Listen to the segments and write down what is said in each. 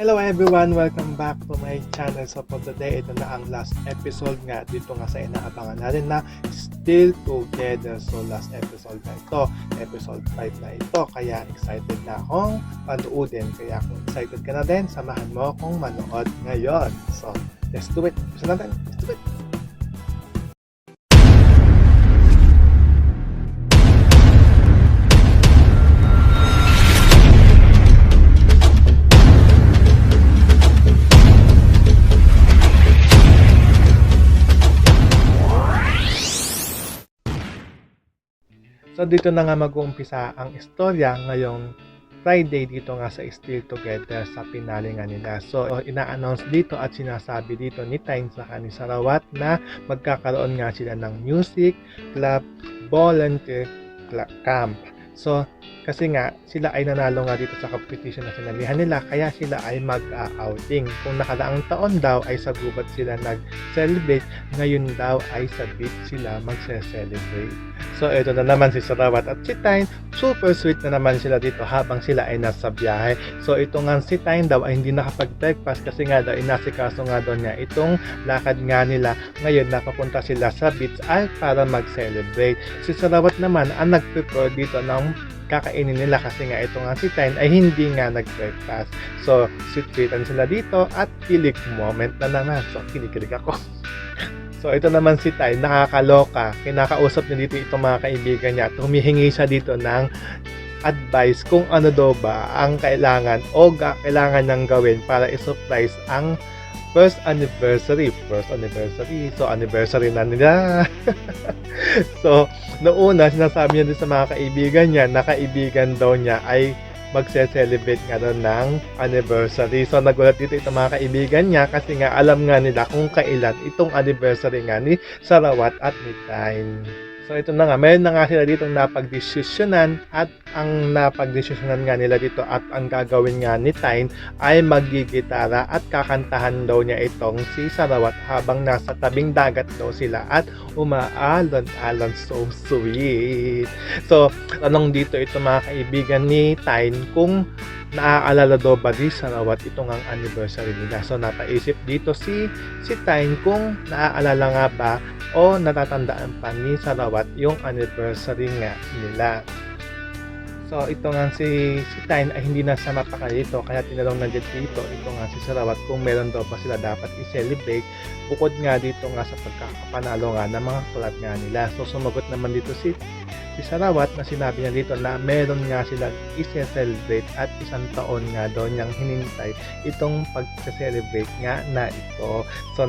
Hello everyone! Welcome back to my channel. So for today, ito na ang last episode nga dito nga sa inaabangan natin na Still Together. So last episode na ito, episode 5 na ito. Kaya excited na akong panoodin. Kaya kung excited ka na din, samahan mo akong manood ngayon. So let's do it! Bisa natin! Let's do it! So dito na nga mag-uumpisa ang istorya ngayong Friday dito nga sa Still Together sa pinali nga nila. So ina-announce dito at sinasabi dito ni Tyne sa ni Sarawat na magkakaroon nga sila ng music club volunteer camp. So kasi nga sila ay nanalo nga dito sa competition na sinalihan nila kaya sila ay mag-outing. Kung nakaraang taon daw ay sa gubat sila nag-celebrate, ngayon daw ay sa beach sila magse-celebrate. So ito na naman si Sarawat at si Tyne, super sweet na naman sila dito habang sila ay nasa biyahe. So ito nga si Tyne daw ay hindi nakapag-breakfast kasi nga daw inasikaso nga daw niya itong lakad nga nila. Ngayon nakapunta sila sa beach ay para mag-celebrate. Si Sarawat naman ang nag-prepare dito ng kakainin nila kasi nga ito nga si Tyne ay hindi nga nag-breakfast. So sweet-sweetan sila dito at kilig moment na naman. So kilig ako. So ito naman si Tyne, nakakaloka. Kinakausap niya dito itong mga kaibigan niya. Humihingi siya dito ng advice kung ano daw ba ang kailangan o kailangan niyang gawin para i-surprise ang first anniversary. So anniversary na nila. So noong una sinasabi niya din sa mga kaibigan niya na kaibigan daw niya ay magse-celebrate nga doon ng anniversary. So nagulat dito itong mga kaibigan niya kasi nga alam nga nila kung kailan itong anniversary nga ni Sarawat at ni Tyne. So ito na nga, mayroon na nga sila dito napagdesisyonan at ang napagdesisyonan nga nila dito at ang gagawin nga ni Tyne ay maggigitara at kakantahan daw niya itong si Sarawat habang nasa tabing dagat daw sila at umaalon-alon. So sweet! So tanong dito ito mga kaibigan ni Tyne kung naaalala daw ba di Sarawat itong ang anniversary nila. So napaisip dito si Tyne kung naaalala nga ba o natatandaan pa ni Sarawat yung anniversary nga nila. So ito nga si Tyne ay hindi na siya mapakalito kaya tinanong na dito ito nga si Sarawat kung meron daw ba sila dapat i-celebrate bukod nga dito nga sa pagkakapanalo nga ng mga club nga nila. So sumagot naman dito si Sarawat na sinabi niya dito na meron nga sila i-celebrate at isang taon nga daw niyang hinintay itong pag-celebrate nga na ito. So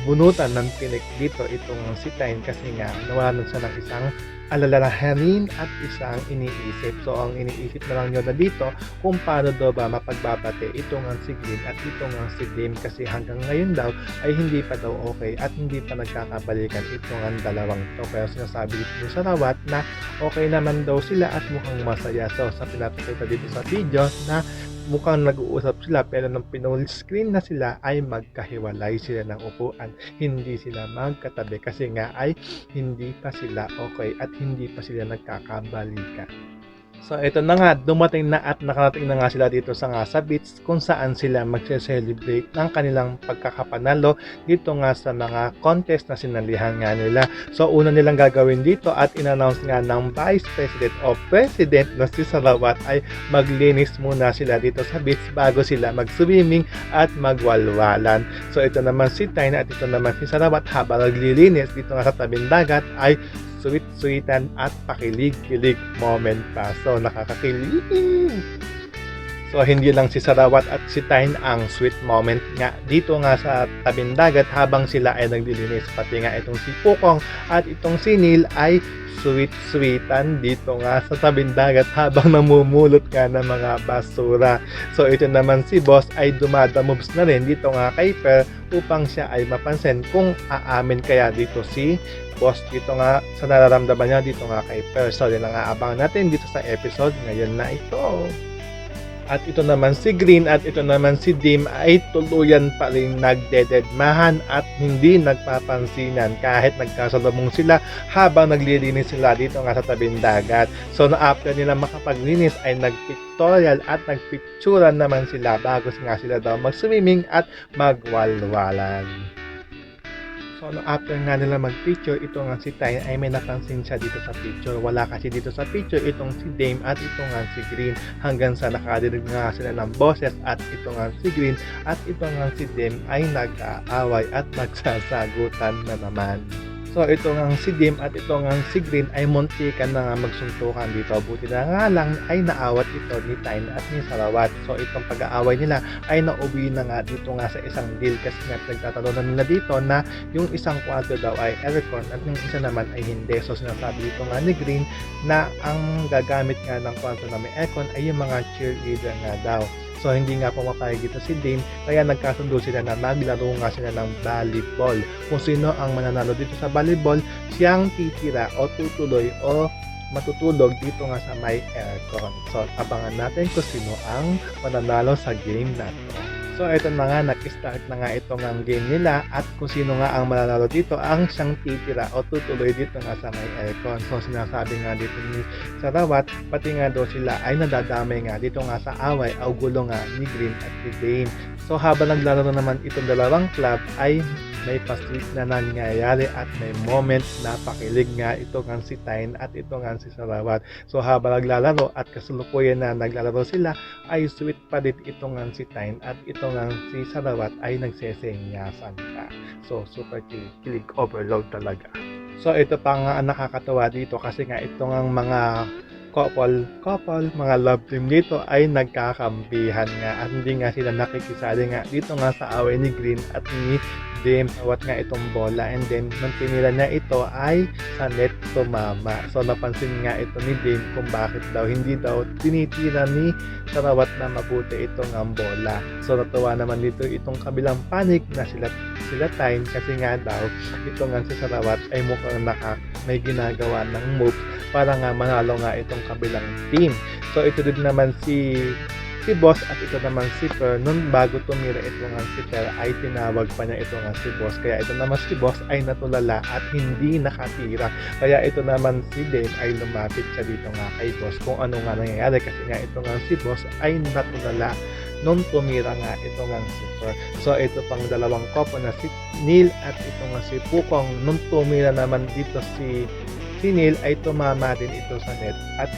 bunutan ng tinik dito itong si Tyne kasi nga nawalan siya ng isang alalahanin at isang iniisip. So ang iniisip na lang niya na dito kung paano daw ba mapagbabate ito nga si Glenn at ito nga si Glenn kasi hanggang ngayon daw ay hindi pa daw okay at hindi pa nagkakabalikan ito nga dalawang to. Pero sinasabi dito ni Sarawat na okay naman daw sila at mukhang masaya. So sa pinapakita dito sa video na mukhang nag-uusap sila pero nung pinull screen na sila ay magkahiwalay sila ng upuan. Hindi sila magkatabi kasi nga ay hindi pa sila okay at hindi pa sila nagkakabalikan. So ito na nga, dumating na at nakarating na nga sila dito sa beach kung saan sila magse-celebrate ng kanilang pagkakapanalo dito nga sa mga contest na sinalihan nga nila. So una nilang gagawin dito at in-announce nga ng Vice President o President na si Sarawat ay maglinis muna sila dito sa beach bago sila mag-swimming at magwalwalan. So ito naman si Tyne at ito naman si Sarawat habang naglilinis dito nga sa tabing dagat ay sweet-sweetan at pakilig-kilig moment pa. So, nakakakilig! So, hindi lang si Sarawat at si Tyne ang sweet moment nga dito nga sa tabing dagat habang sila ay naglilinis. Pati nga itong si Pukong at itong si Neil ay sweet-sweetan dito nga sa tabing dagat habang namumulot nga ng mga basura. So, ito naman si Boss ay dumadamoves na rin dito nga kay Per upang siya ay mapansin kung aamin kaya dito si Boss dito nga sa nararamdaman niya dito nga kay Per. So, yun ang aabangan natin dito sa episode ngayon na ito. At ito naman si Green at ito naman si Dim ay tuluyan pa rin nagdededmahan at hindi nagpapansinan kahit nagkasalubong sila habang naglilinis sila dito nga sa tabing dagat. So na after nila makapaglinis ay nagpictorial at nagpicturan naman sila bago nga sila daw mag-swimming at magwalwalan. So, after nga nila mag-picture, ito nga si Ty ay may napansin siya dito sa picture. Wala kasi dito sa picture itong si Dame at ito nga si Green. Hanggang sa nakadinig nga sila ng boses at ito nga si Green at ito nga si Dame ay nag-aaway at nagsasagutan na naman. So ito nga si Dim at ito nga si Green ay muntikan na nga magsuntukan dito. Buti na nga lang ay naawat ito ni Tyne at ni Sarawat. So itong pag-aaway nila ay nauwi na nga dito nga sa isang deal kasi nga nagtatalunan nila dito na yung isang kwarto daw ay aircon at yung isa naman ay hindi. So sinasabi dito nga ni Green na ang gagamit nga ng kwarto na may aircon ay yung mga cheerleader nga daw. So hindi nga pumapayag dito si Dame kaya nagkasundo sila na maglaro nga sila ng volleyball. Kung sino ang mananalo dito sa volleyball, siyang titira o tutuloy o matutulog dito nga sa may aircon. So abangan natin kung sino ang mananalo sa game na to. So ito na nga, nag-start na nga itong ang game nila at kung sino nga ang mananalo dito ang siyang titira o tutuloy dito nga sa may aircon. So sinasabi nga dito ni Sarawat, pati nga daw sila ay nadadamay nga dito nga sa away o gulo nga ni Green at ni Dame. So habang naglaro na naman itong dalawang club ay may pasweet na nangyayari at may moment na pakilig nga ito nga si Tyne at ito nga si Sarawat. So habang naglalaro at kasalukuyan na naglalaro sila ay sweet pa din ito nga si Tyne at ito nga si Sarawat ay nagsesenyasan pa. So super kilig overload talaga. So ito pa nga ang nakakatawa dito kasi nga ito nga mga couple, mga love team dito ay nagkakampihan nga at hindi nga sila nakikisali nga dito nga sa away ni Green at ni Dame. Awat nga itong bola and then nung tinira niya ito ay sa net tumama. So napansin nga ito ni Dame kung bakit daw hindi daw tinitira ni Sarawat na mabuti itong ang bola. So natuwa naman dito itong kabilang panic na sila Tyne kasi nga daw ito nga si Sarawat ay mukhang may ginagawa ng move para nga manalo nga itong kabilang team. So ito din naman si Boss at ito naman si Per. Nung bago tumira ito nga si Per ay tinawag pa niya ito nga si Boss. Kaya ito naman si Boss ay natulala at hindi nakatira. Kaya ito naman si Dame ay lumapit siya dito nga kay Boss kung ano nga nangyayari. Kasi nga ito nga si Boss ay natulala nung tumira nga ito nga si Per. So ito pang dalawang couple na si Neil at ito nga si Pukong. Nung tumira naman dito si Neil ay tumama din ito sa net at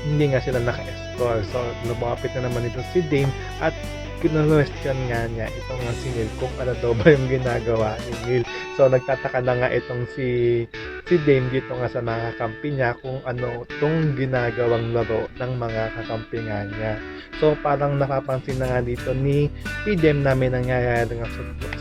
hindi nga sila naka-score. So lumapit na naman ito si Dame at kino-question nga niya itong si Neil kung ano daw ba yung ginagawa ni Neil. So nagtataka na nga itong si Dame dito nga sa mga kakampi niya kung ano itong ginagawang laro ng mga kakampi nga niya. So parang napapansin na nga dito ni Dame na may nangyayari nga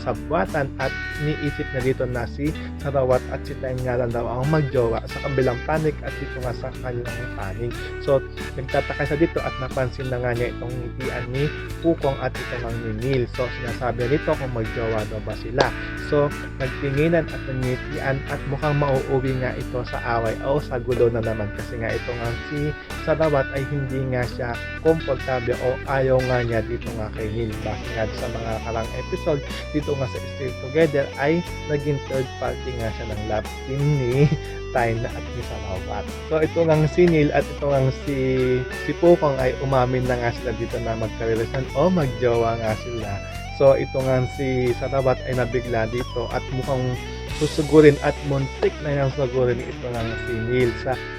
sabwatan at niisip na dito na si Sarawat at si Tyne nga lang daw ang magjowa sa kabilang panig at dito nga sa kanilang panig. So nagtataka siya dito at napansin na nga niya itong ngitian ni Pukong at ito ng ni Neil. So sinasabi nito kung magjowa daw ba sila. So nagtinginan at nangitian at mukhang mauuwi nga ito sa away o sa gulo na naman kasi nga ito nga si Sarawat ay hindi nga siya komportable o ayaw nga niya dito nga kay Neil. Bakit nga sa mga karang episode dito nga sa Still Together ay naging third party nga siya ng love team ni Tyne at ni Sarawat. So ito nga si Neil at ito nga si Pukong ay umamin na nga sila dito na magkarelasyon o magjowa nga sila. So ito nga si Sarawat ay nabigla dito at mukhang susugurin at muntik na yung sugurin ito nga si Neil.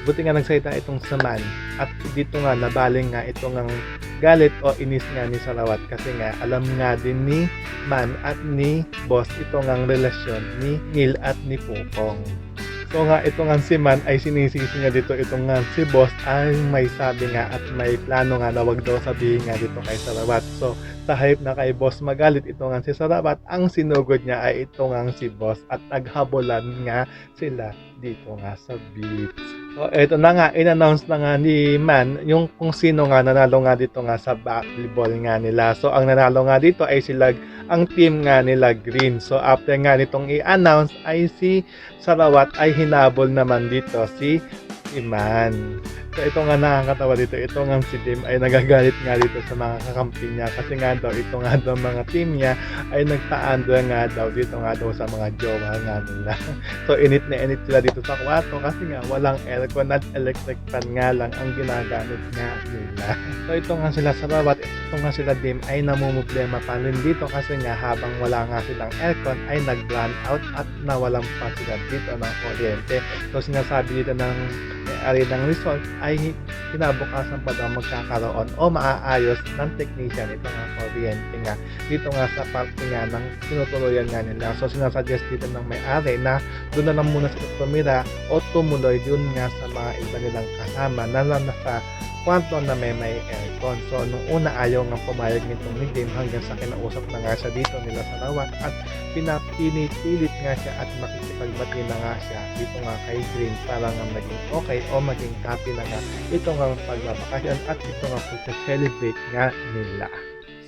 Buti nga nagsalita itong saman at dito nga nabaling nga ito nga galit o inis nga ni Sarawat kasi nga alam nga din ni Man at ni Boss ito nga relasyon ni Neil at ni Pukong. So nga ito nga si Man ay sinisisi niya dito itong nga si Boss ay may sabi nga at may plano nga na wag daw sabihin nga dito kay Sarawat. So sa hype na kay Boss magalit ito nga si Sarawat, ang sinugod niya ay ito nga si Boss at naghabulan nga sila dito nga sa beach. So ito na nga, in-announce na nga ni Man yung kung sino nga nanalo nga dito nga sa volleyball nga nila. So ang nanalo nga dito ay ang team nga nila Green. So after nga nitong i-announce ay si Sarawat ay hinabol naman dito si Man. So ito nga nakakatawa dito, ito nga si Tim ay nagagalit nga dito sa mga kakampi niya kasi nga daw ito nga daw mga team niya ay nagpaandar nga daw dito nga daw sa mga jowa nga nila. So init na init sila dito sa kwarto kasi nga walang aircon at electric fan nga lang ang ginagamit nga nila. So ito nga sila sa bawat, ito nga sila Tim ay namumblema pa rin dito kasi nga habang wala nga silang aircon ay nag-brown out at nawalan pa sila dito ng kuryente. So sinasabi dito ng may-ari ng resort ay kinabukasan pa daw magkakaroon o maaayos ng technician ito nga kuryente nga dito nga sa parte nga ng tinutuloyan nga nila. So sinasuggest dito ng may-ari na doon na lang muna sila tumira o tumuloy doon nga sa mga iba nilang kasama na nasa kwarto na may aircon. So nung una ayaw nga pumayag nitong ni Tim hanggang sa kinausap na nga siya dito nila sa Rawat at pinapinipilit nga siya at makikipagbati na nga siya dito nga kay Green para nga maging okay o maging happy na nga ito nga pagbabakasyon at ito nga pagka-celebrate nga nila.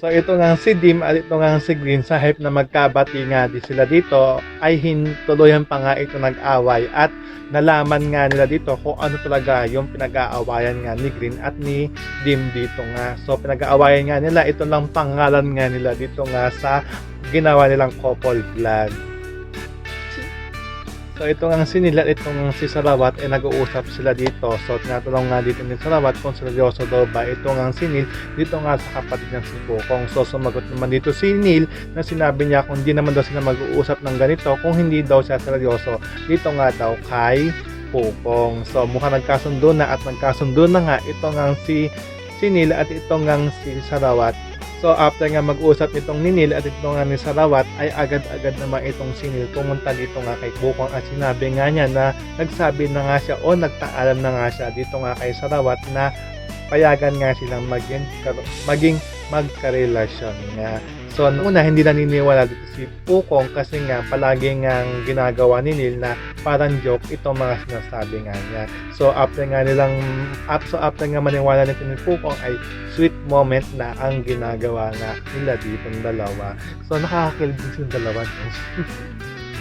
So ito nga si Dim at ito nga si Green sa hype na magkabati nga di sila dito ay tuluyan pa nga ito nag-away at nalaman nga nila dito kung ano talaga yung pinag-aawayan nga ni Green at ni Dim dito nga. So pinag-aawayan nga nila, ito lang pangalan nga nila dito nga sa ginawa nilang couple vlog. So ito nga si Neil at ito nga si Sarawat ay nag-uusap sila dito. So tinatanong nga dito ni Sarawat kung seryoso daw ba ito nga si Neil dito nga sa kapatid niya si Pukong. So sumagot naman dito si Neil na sinabi niya kung hindi naman daw sila mag-uusap ng ganito kung hindi daw siya seryoso dito nga daw kay Pukong. So mukhang nagkasundo na at nagkasundo na nga ito nga si Neil at ito nga si Sarawat. So after nga mag-usap itong ni Neil at ito nga ni Sarawat ay agad-agad naman itong si Neil pumunta dito nga kay Pukong at sinabi nga niya na nagsabi na nga siya o nagtaalam na nga siya dito nga kay Sarawat na payagan nga silang maging magkarelasyon nga. So una hindi naniniwala dito si Pukong kasi nga palagi nga ginagawa ni Neil na parang joke itong mga sinasabi nga niya. So after nga maniwala nito ni Pukong ay sweet moment na ang ginagawa nga nila ditong dalawa. So nakakakilig din silang dalawa.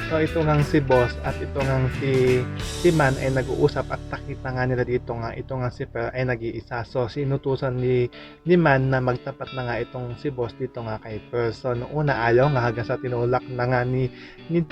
So ito nga si Boss at ito nga si Man ay nag-uusap at nakita nga nila dito nga ito nga si Per ay nag-iisa. So sinutusan ni Man na magtapat na nga itong si Boss dito nga kay Per. So noong una ayaw nga hanggang sa tinulak na nga ni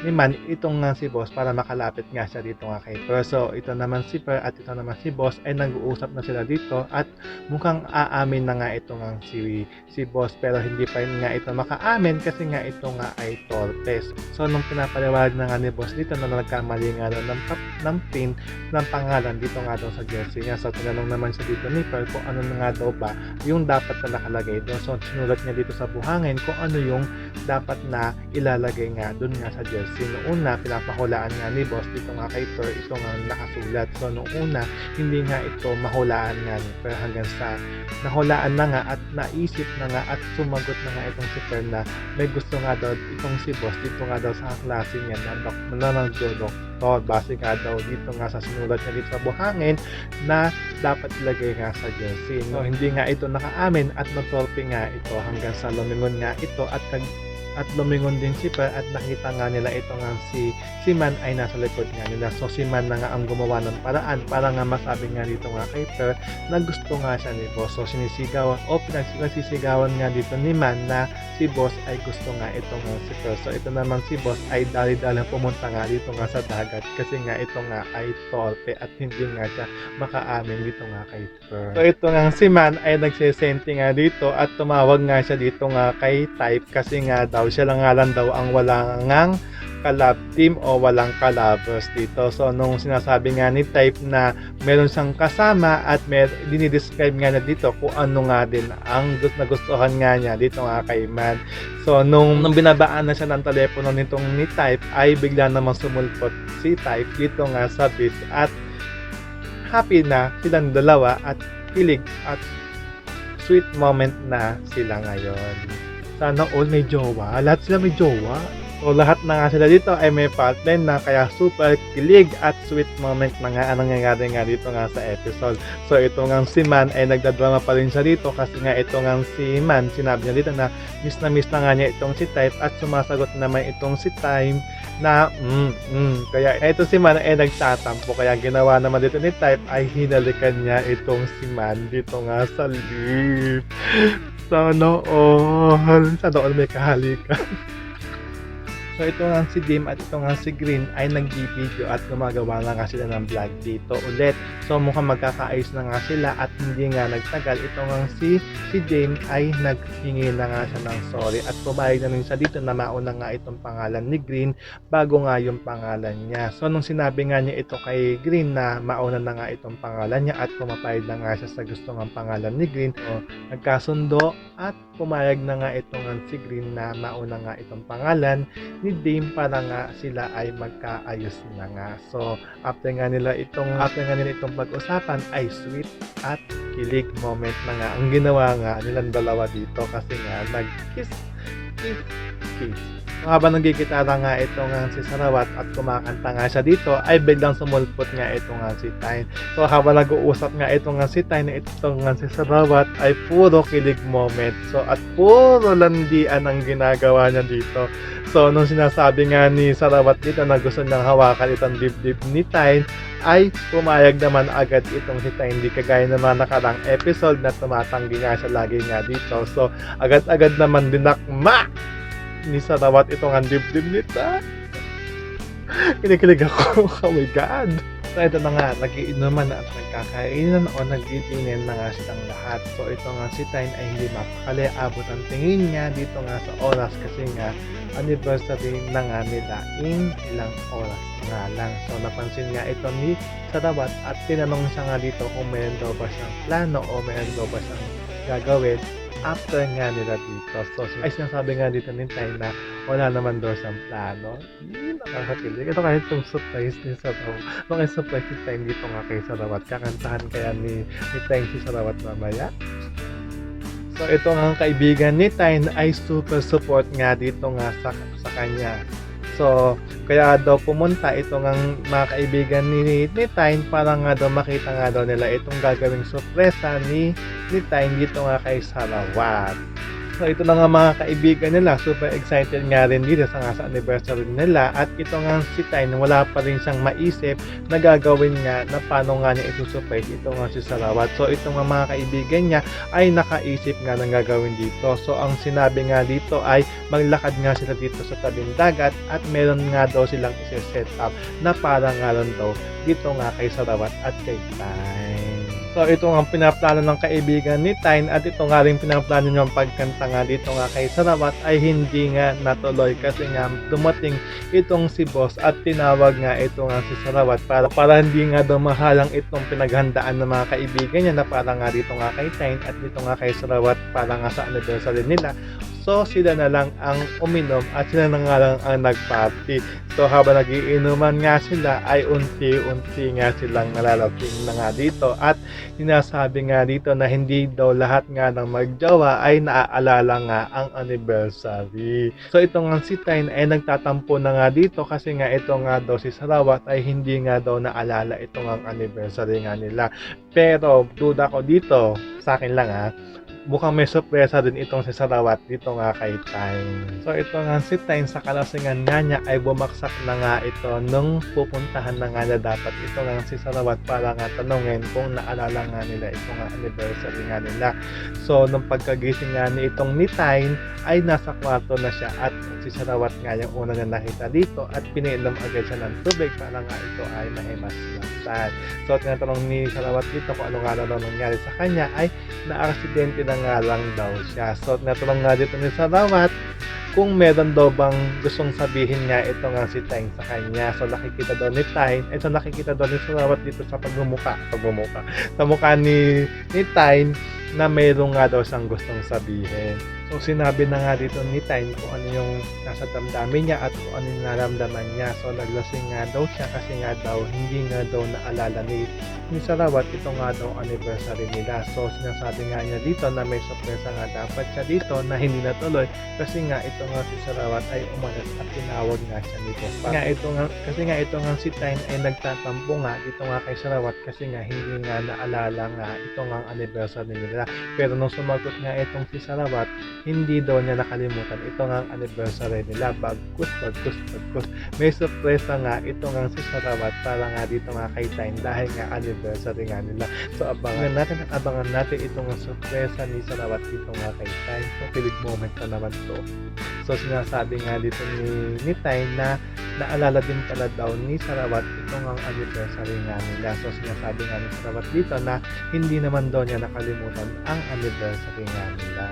Man itong nga si Boss para makalapit nga siya dito nga kay Per. So ito naman si Per at ito naman si Boss ay nag-uusap na sila dito at mukhang aamin na nga ito nga si Boss pero hindi pa rin nga ito makaamin kasi nga ito nga ay torpes. So nung pinapaliwanag na nga ni Boss dito na nagkamali nga daw ng pin ng pangalan dito nga daw sa jersey niya. So tinanong naman siya dito ni Per kung ano na nga daw ba yung dapat na nakalagay doon. So sinulat niya dito sa buhangin kung ano yung dapat na ilalagay nga doon nga sa jersey. Noong una pinapahulaan nga ni Boss dito nga kay Per ito nga nakasulat. So noong una hindi nga ito mahulaan nga ni Per hanggang sa nahulaan na nga at naisip na nga at sumagot na nga itong si Per na may gusto nga daw itong si Boss dito nga daw sa klase niya na nagdodoktor base nga daw dito nga sa sinulat niya dito sa buhangin na dapat ilagay nga sa jersey. So hindi nga ito nakaamin at natorpe nga ito hanggang sa lumingon nga ito at lumingon din si Per at nakita nga nila ito nga si Man ay nasa likod nga nila. So si Man na nga ang gumawa ng paraan para nga masabi nga dito nga kay Per na gusto nga siya ni Boss. So sinisigawan o pinagsisigawan nga dito ni Man na si Boss ay gusto nga ito nga si Per. So ito naman si Boss ay dali-dali pumunta nga dito nga sa dagat kasi nga ito nga ay torpe at hindi nga siya makaamin dito nga kay Per. So ito nga si Man ay nagsisenti nga dito at tumawag nga siya dito nga kay Type kasi nga daw siya lang nga lang daw ang wala ngang kalab team o walang kalabers dito. So nung sinasabi nga ni Type na meron siyang kasama at dinidescribe nga niya dito kung ano nga din ang nagustuhan nga niya dito nga kay Man. So nung binabaan na siya ng telepono nitong ni Type ay bigla namang sumulpot si Type dito nga sa beach at happy na silang dalawa at kilig at sweet moment na sila ngayon. Sana all may jowa. Lahat sila may jowa. So lahat na nga sila dito ay may partner na kaya super kilig at sweet moment na nga ang nangyayari nga dito nga sa episode. So ito nga si Man ay nagdadrama pa rin siya dito kasi nga ito nga si Man sinabi niya dito na miss na nga niya itong si Type at sumasagot naman itong si na kaya eto si Man ay nagtatampo kaya ginawa naman dito ni Type ay hinalikan niya itong si Man dito nga sa lift. Sana all may kahalikan. So ito nga si Dim at ito nga si Green ay nag-video at gumagawa na nga sila ng vlog dito ulit. So mukhang magkakaayos na nga sila at hindi nga nagtagal. Ito nga si Dim ay naghingi na nga siya ng sorry at pumayag na rin siya dito na mauna nga itong pangalan ni Green bago nga yung pangalan niya. So nung sinabi nga niya ito kay Green na mauna na nga itong pangalan niya at pumapayag na nga siya sa gusto ng pangalan ni Green, so, nagkasundo at pumayag na nga ito nga si Green na mauna nga itong pangalan ni Dame para nga sila ay magkaayos na nga. So, after nga nila itong pag-usapan ay sweet at kilig moment na nga ang ginawa nga nilang dalawa dito kasi nga nag-kiss. So, habang nagigitara nga ito nga si Sarawat at kumakanta nga siya dito ay biglang sumulpot nga ito nga si Tyne. So habang nag-uusap nga ito nga si Tyne, ito nga si Sarawat ay puro kilig moment. So at puro landian ang ginagawa niya dito. So nung sinasabi nga ni Sarawat dito na gusto niyang hawakan itong dibdib ni Tyne ay pumayag naman agad itong si Tyne. Hindi kagaya naman nakarang episode na tumatanggi nga siya lagi nga dito. So agad-agad naman dinakma ni Sarawat itong ang dibdib nita. Kinikilig ako. Oh my God. So ito na nga, nagiinuman na at nagkakainan o nagtitinin na nga silang lahat. So ito nga si Tyne ay hindi mapakali. Abot ang tingin niya dito nga sa oras kasi nga anniversary na nga nila in ilang oras nga lang. So napansin nga ito ni Sarawat at tinanong siya nga dito kung mayroon daw ba siyang plano o mayroon daw ba siyang gagawin after nga nila dito. So, ay sinasabi nga dito ni Tyne na wala naman daw siyang plano. Nakakakilig. Ito kahit itong surprise ni Sarawat. Bakit surprise ni Tyne dito nga kay Sarawat? Kakantahan kaya ni Tyne si Sarawat mamaya? So, ito nga kaibigan ni Tyne ay super support nga dito nga sa kanya. So, kaya daw pumunta itong mga kaibigan ni Tyne para nga daw makita nga daw nila itong gagawing sorpresa ni Tyne dito nga kay Sarawat. So ito na nga mga kaibigan nila, super excited nga rin dito sa anniversary nila at ito nga si Tyne wala pa rin siyang maisip na gagawin nga na paano nga niya isusurprise ito nga si Sarawat. So ito nga mga kaibigan niya ay nakaisip nga ng gagawin dito. So ang sinabi nga dito ay maglakad nga sila dito sa tabing dagat at meron nga daw silang isi-set up na para nga lang daw dito nga kay Sarawat at kay Tyne. So ito nga pinaplano ng kaibigan ni Tyne at ito nga rin pinaplano niyang pagkanta nga dito nga kay Sarawat ay hindi nga natuloy kasi nga dumating itong si boss at tinawag nga ito nga si Sarawat para hindi nga daw mahalang itong pinaghandaan ng mga kaibigan niya na para nga dito nga kay Tyne at dito nga kay Sarawat para nga sa anniversary nila. So sila na lang ang uminom at sila na nga lang ang nagparty. So habang nagiinuman nga sila ay unti-unti nga silang nalalating na nga dito at sinasabi nga dito na hindi daw lahat nga ng magjowa ay naaalala nga ang anniversary. So ito nga si Tyne ay nagtatampo na nga dito kasi nga ito nga daw si Sarawat ay hindi nga daw naalala ito nga anniversary nga nila. Pero duda ko dito, sa akin lang mukhang may sorpresa din itong si Sarawat dito nga kay Tyne. So ito nga si Tyne sa kalasingan nga niya ay bumaksak na nga ito nung pupuntahan na nga na dapat ito nga si Sarawat para nga tanungin kung naalala nga nila ito nga anniversary nga nila. So nung pagkagising nga ni itong ni Tyne ay nasa kwarto na siya at si Sarawat nga yung una na nakita dito at piniinom agad siya ng tubig para nga ito ay maimaslantan. So tinatanong ni Sarawat dito kung ano nga daw nangyari sa kanya ay na-aksidente na nga lang daw siya. So tinatanong nga dito ni Sarawat kung meron daw bang gustong sabihin nga ito nga si Tyne sa kanya. So nakikita daw ni Tyne, nakikita daw ni Sarawat dito sa pagmumukha sa mukha ni Tyne na mayroon nga daw siyang gustong sabihin. So sinabi na nga dito ni Tyne kung ano yung nasa damdamin niya at kung ano yung naramdaman niya. So naglasing nga daw siya kasi nga daw hindi nga daw naalala ni Sarawat ito nga daw anniversary nila. So sinasabi nga niya dito na may sorpresa nga dapat siya dito na hindi natuloy kasi nga ito nga si Sarawat ay umalis at tinawag nga siya ni boss. Kasi nga ito nga si Tyne ay nagtatampo nga dito nga kay Sarawat kasi nga hindi nga naalala nga ito nga anniversary nila. Pero nung sumagot nga itong si Sarawat hindi daw niya nakalimutan ito nga ang anniversary nila. Bagkus. May surpresa nga ito nga si Sarawat para nga dito nga kay Time dahil nga anniversary nga nila. So abangan natin ito nga surpresa ni Sarawat dito nga kay Time. So kilig moment na naman to. So sinasabi nga dito ni Time na naalala din pala daw ni Sarawat itong ang anniversary nga nila. So sinasabi nga ni Sarawat dito na hindi naman daw niya nakalimutan ang anniversary nga nila.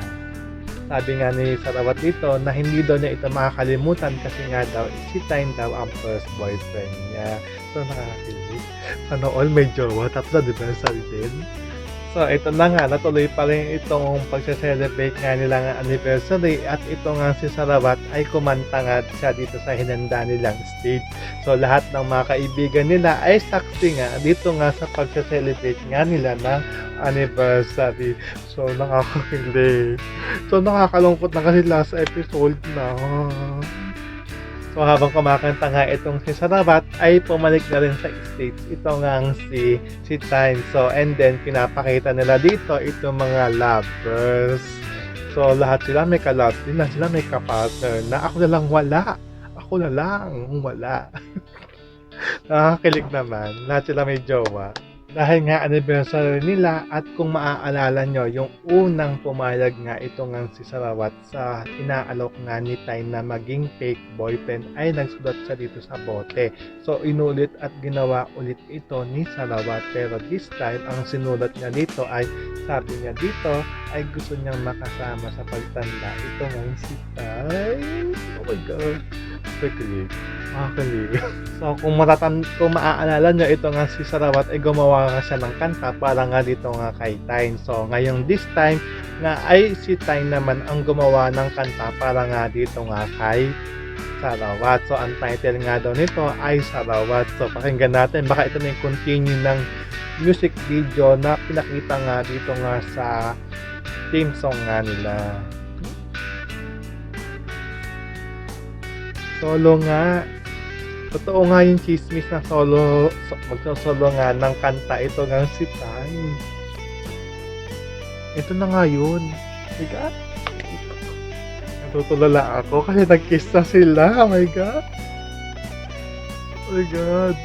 Sabi nga ni Sarawat dito na hindi daw niya ito makakalimutan kasi nga daw si Time daw ang first boyfriend niya. So nakakakilig. Ano all may jowa tapos anniversary din. So ito na nga, natuloy pa rin itong pagse-celebrate nga nila ng anniversary at ito nga si Sarawat ay kumanta nga siya dito sa hinanda nilang stage. So lahat ng mga kaibigan nila ay saksi nga dito nga sa pagse-celebrate nga nila ng anniversary. So nakakakilig. So nakakalungkot na kasi last episode na. So habang kumakanta nga itong si Sarawat ay pumalik na rin sa stage ito nga si Time. So and then pinapakita nila dito itong mga lovers. So lahat sila may ka-love din na, sila may ka-partner na ako na lang wala. Ako na lang wala. Nakakilig naman. Lahat sila may jowa. Dahil nga anniversary nila at kung maaalala nyo, yung unang pumayag nga ito nga si Sarawat sa inaalok nga ni Time na maging fake boyfriend ay nagsulat siya dito sa bote. So inulit at ginawa ulit ito ni Sarawat pero this time ang sinulat niya dito ay sabi niya dito ay gusto niyang makasama sa pagtanda. Ito nga si Time. Oh my God. Quickly. Makakilig. So kung maaalala nyo, ito nga si Sarawat ay gumawa nga siya ng kanta para nga dito nga kay Time. So ngayong this time nga ay si Time naman ang gumawa ng kanta para nga dito nga kay Sarawat. So ang title nga daw nito ay Sarawat. So pakinggan natin, baka ito na yung continue ng music video na pinakita nga dito nga sa theme song nga nila. Solo nga. Totoo nga yung chismis na magsosolo nga ng kanta ito nga si Time. Ito na nga yun. Oh my God. Natutulala ako kasi nag-kiss na sila. Oh my God. Oh my God.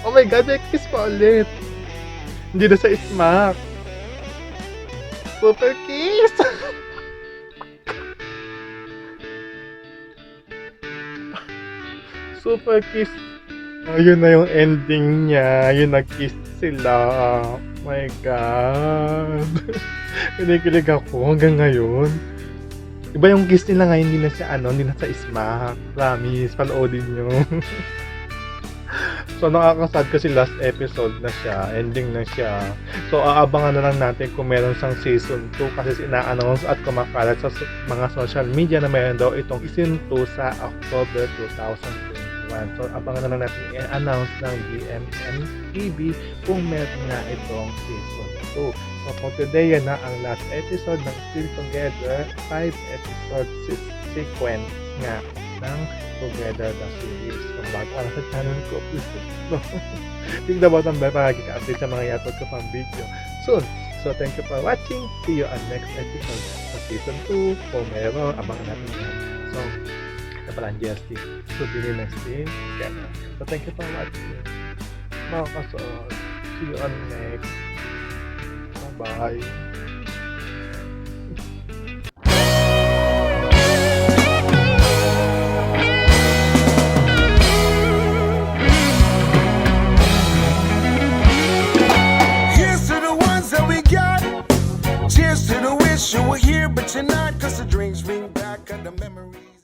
Oh my God, may kiss pa ulit. Hindi na sa smack. Super kiss. Super kiss. Ayun na yung ending niya. Yun, nag-kiss sila. Oh my God. Kinikilig ako hanggang ngayon. Iba yung kiss nila ngayon. Hindi na siya hindi na sa smack. Promise, panoodin nyo. So nakakasad kasi last episode na siya. Ending na siya. So aabangan na lang natin kung meron siyang season 2 kasi ina-announce at kumakalat sa mga social media na meron daw itong season 2 sa October 2021. So abangan na lang natin i-announce ng GMM TV kung meron nga itong season 2. So for today, yan na ang last episode ng Still Together 5 episode sequence nga ng Together the series. Kung bago ka na sa channel ko, please click the button bell para kita-update sa mga i-upload ko pang video soon. So thank you for watching. See you on next episode sa season 2. Kung meron, abangan natin yan. So ito pala ang GST. So din next day. So thank you for watching. Mga kasod. See you on next. Bye. Cheers to the wish you were here, but you're not, 'cause the drinks bring back the memories.